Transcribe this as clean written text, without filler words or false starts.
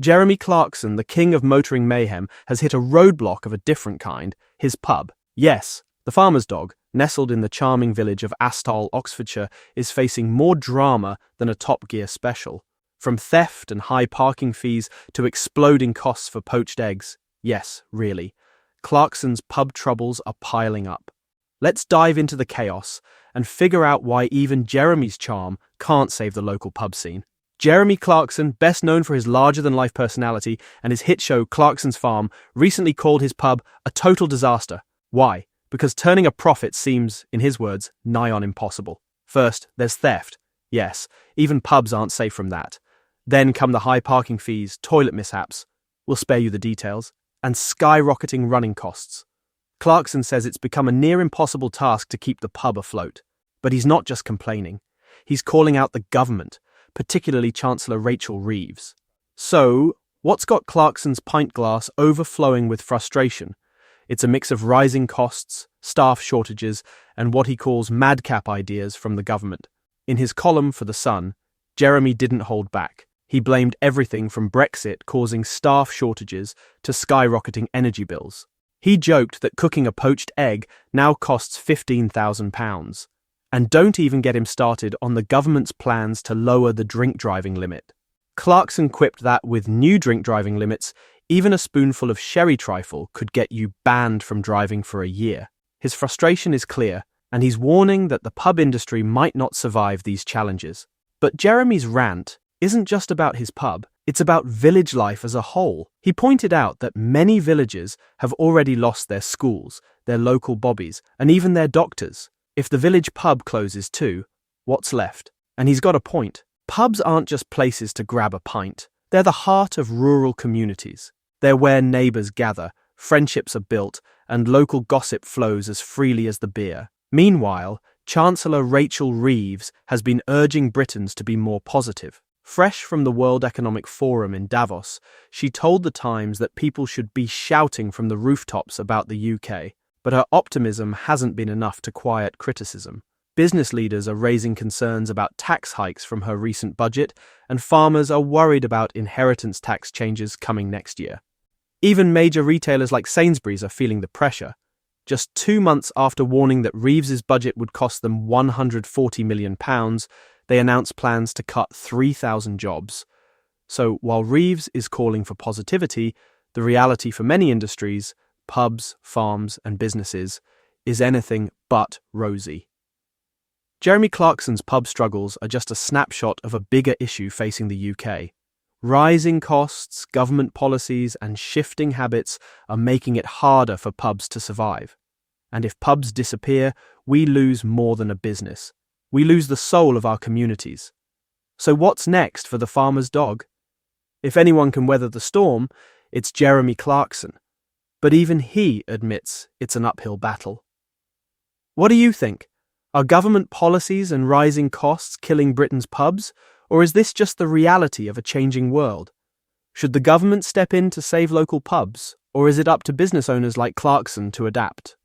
Jeremy Clarkson, the king of motoring mayhem, has hit a roadblock of a different kind, his pub. Yes, the farmer's dog, nestled in the charming village of Astall, Oxfordshire, is facing more drama than a Top Gear special. From theft and high parking fees to exploding costs for poached eggs. Yes, really. Clarkson's pub troubles are piling up. Let's dive into the chaos and figure out why even Jeremy's charm can't save the local pub scene. Jeremy Clarkson, best known for his larger-than-life personality and his hit show Clarkson's Farm, recently called his pub a total disaster. Why? Because turning a profit seems, in his words, nigh on impossible. First, there's theft. Yes, even pubs aren't safe from that. Then come the high parking fees, toilet mishaps, we'll spare you the details, and skyrocketing running costs. Clarkson says it's become a near-impossible task to keep the pub afloat. But he's not just complaining. He's calling out the government, particularly Chancellor Rachel Reeves. So, what's got Clarkson's pint glass overflowing with frustration? It's a mix of rising costs, staff shortages, and what he calls madcap ideas from the government. In his column for The Sun, Jeremy didn't hold back. He blamed everything from Brexit causing staff shortages to skyrocketing energy bills. He joked that cooking a poached egg now costs £15,000. And don't even get him started on the government's plans to lower the drink driving limit. Clarkson quipped that with new drink driving limits, even a spoonful of sherry trifle could get you banned from driving for a year. His frustration is clear, and he's warning that the pub industry might not survive these challenges. But Jeremy's rant isn't just about his pub, it's about village life as a whole. He pointed out that many villages have already lost their schools, their local bobbies, and even their doctors. If the village pub closes too, what's left? And he's got a point. Pubs aren't just places to grab a pint. They're the heart of rural communities. They're where neighbours gather, friendships are built, and local gossip flows as freely as the beer. Meanwhile, Chancellor Rachel Reeves has been urging Britons to be more positive. Fresh from the World Economic Forum in Davos, she told The Times that people should be shouting from the rooftops about the UK. But her optimism hasn't been enough to quiet criticism. Business leaders are raising concerns about tax hikes from her recent budget, and farmers are worried about inheritance tax changes coming next year. Even major retailers like Sainsbury's are feeling the pressure. Just 2 months after warning that Reeves's budget would cost them £140 million, they announced plans to cut 3,000 jobs. So while Reeves is calling for positivity, the reality for many industries, pubs, farms, and businesses, is anything but rosy. Jeremy Clarkson's pub struggles are just a snapshot of a bigger issue facing the UK. Rising costs, government policies, and shifting habits are making it harder for pubs to survive. And if pubs disappear, we lose more than a business. We lose the soul of our communities. So what's next for the farmer's dog? If anyone can weather the storm, it's Jeremy Clarkson. But even he admits it's an uphill battle. What do you think? Are government policies and rising costs killing Britain's pubs, or is this just the reality of a changing world? Should the government step in to save local pubs, or is it up to business owners like Clarkson to adapt?